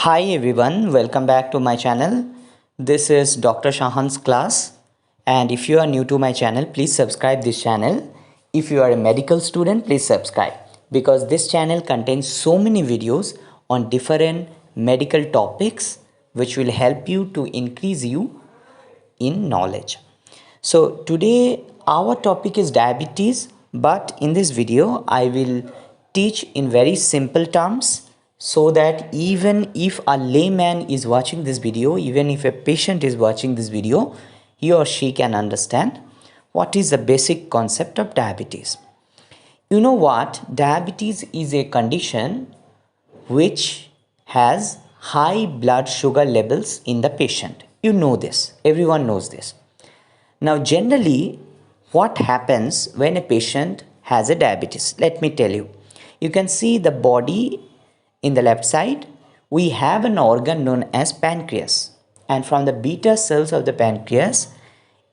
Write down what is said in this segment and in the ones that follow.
Hi everyone, welcome back to my channel. This is Dr. Shahan's class, and if you are new to my channel, please subscribe this channel. If you are a medical student, please subscribe because this channel contains so many videos on different medical topics which will help you to increase you in knowledge. So today our topic is diabetes, but in this video I will teach in very simple terms so that even if a layman is watching this video, even if a patient is watching this video, he or she can understand what is the basic concept of diabetes. You know what? Diabetes is a condition which has high blood sugar levels in the patient. You know this, everyone knows this. Now, generally, what happens when a patient has a diabetes? Let me tell you. You can see the body in the left side. We have an organ known as pancreas. And from the beta cells of the pancreas,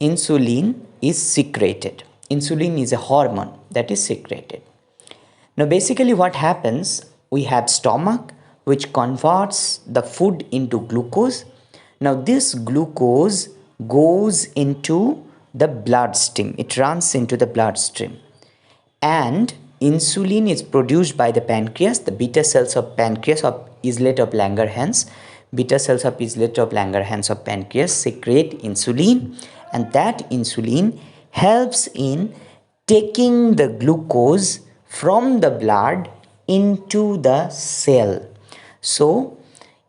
insulin is secreted. Insulin is a hormone that is secreted. Now, basically what happens, we have stomach which converts the food into glucose. Now, this glucose goes into the bloodstream. It runs into the bloodstream. And insulin is produced by the pancreas, the beta cells of pancreas of islet of Langerhans. Beta cells of islet of Langerhans of pancreas secrete insulin, and that insulin helps in taking the glucose from the blood into the cell. So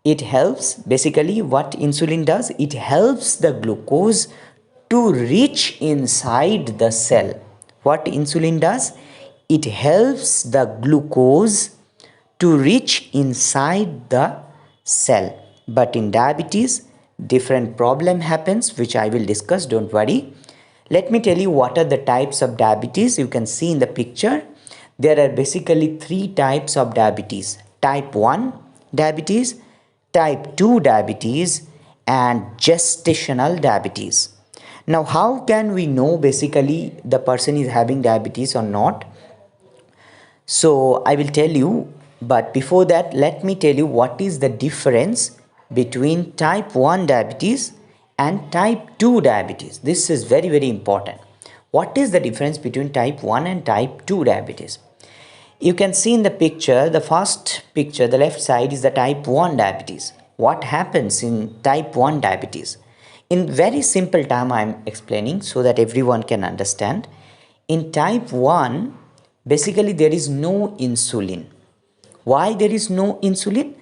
it helps, basically what insulin does, it helps the glucose to reach inside the cell. What insulin does, it helps the glucose to reach inside the cell. But in diabetes, different problem happens, which I will discuss, don't worry. Let me tell you what are the types of diabetes. You can see in the picture, there are basically three types of diabetes: type 1 diabetes, type 2 diabetes, and gestational diabetes. Now, how can we know basically the person is having diabetes or not? So I will tell you, but before that, let me tell you what is the difference between type 1 diabetes and type 2 diabetes. This is very, very important. What is the difference between type 1 and type 2 diabetes? You can see in the picture, the first picture, the left side is the type 1 diabetes. What happens in type 1 diabetes? In very simple term, I am explaining so that everyone can understand. In type 1, basically there is no insulin. Why there is no insulin?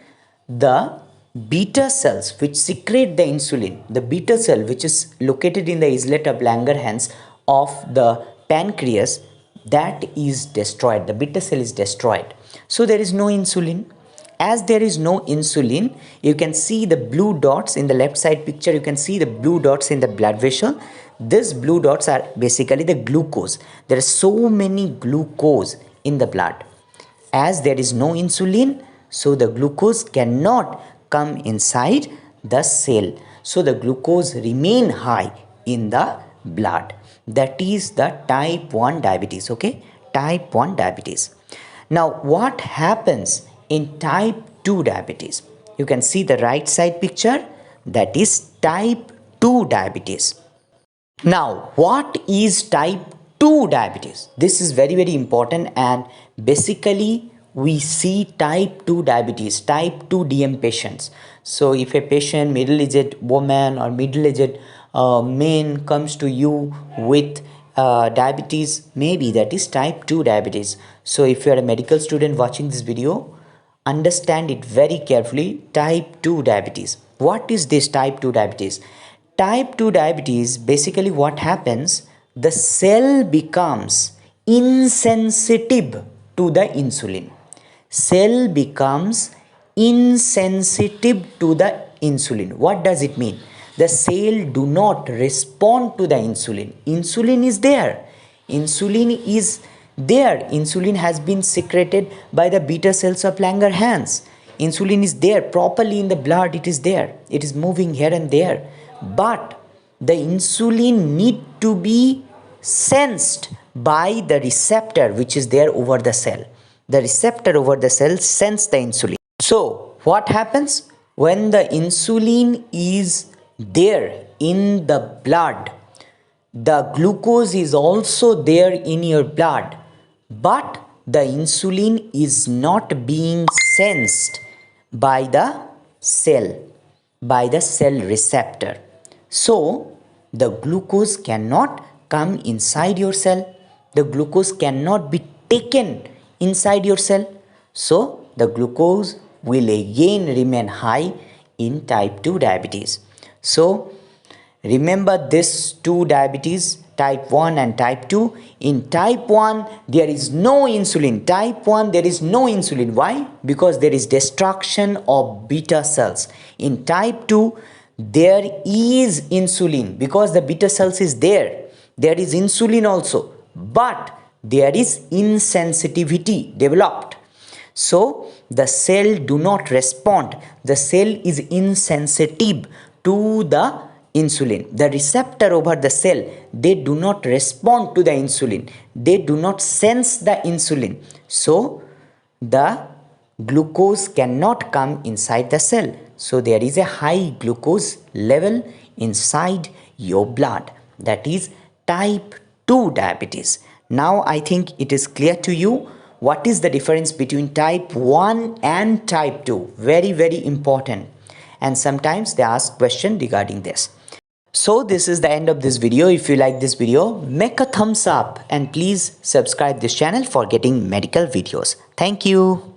The beta cells which secrete the insulin, the beta cell which is located in the islet of Langerhans of the pancreas, that is destroyed. The beta cell is destroyed. So there is no insulin. As there is no insulin, you can see the blue dots in the left side picture. You can see the blue dots in the blood vessel. These blue dots are basically the glucose. There are so many glucose in the blood. As there is no insulin, so the glucose cannot come inside the cell. So the glucose remain high in the blood. That is the type 1 diabetes. Okay, type 1 diabetes. Now, what happens in type 2 diabetes? You can see the right side picture, that is type 2 diabetes. Now, what is type 2 diabetes? This is very, very important, and basically we see type 2 diabetes, type 2 DM patients. So if a patient, middle-aged woman or middle-aged man comes to you with diabetes, maybe that is type 2 diabetes. So if you are a medical student watching this video, understand it very carefully. Type 2 diabetes. What is this type 2 diabetes? Type 2 diabetes, basically what happens, the cell becomes insensitive to the insulin. Cell becomes insensitive to the insulin. What does it mean? The cell do not respond to the insulin. Insulin is there. Insulin is there. Insulin has been secreted by the beta cells of Langerhans. Insulin is there properly in the blood. It is there. It is moving here and there. But the insulin need to be sensed by the receptor which is there over the cell. The receptor over the cell sense the insulin. So what happens? When the insulin is there in the blood, the glucose is also there in your blood, but the insulin is not being sensed by the cell, by the cell receptor. So the glucose cannot come inside your cell, the glucose cannot be taken inside your cell. So the glucose will again remain high in type 2 diabetes. So remember this two diabetes, type 1 and type 2. In type 1 there is no insulin. Type 1 there is no insulin. Why? Because there is destruction of beta cells. In type 2 there is insulin because the beta cells is there. There is insulin also, but there is insensitivity developed. So the cell do not respond. The cell is insensitive to the insulin. The receptor over the cell, they do not respond to the insulin. They do not sense the insulin. So the glucose cannot come inside the cell. So there is a high glucose level inside your blood. That is type 2 diabetes. Now I think it is clear to you what is the difference between type 1 and type 2. Very, very important. And sometimes they ask question regarding this. So this is the end of this video. If you like this video, make a thumbs up and please subscribe this channel for getting medical videos. Thank you.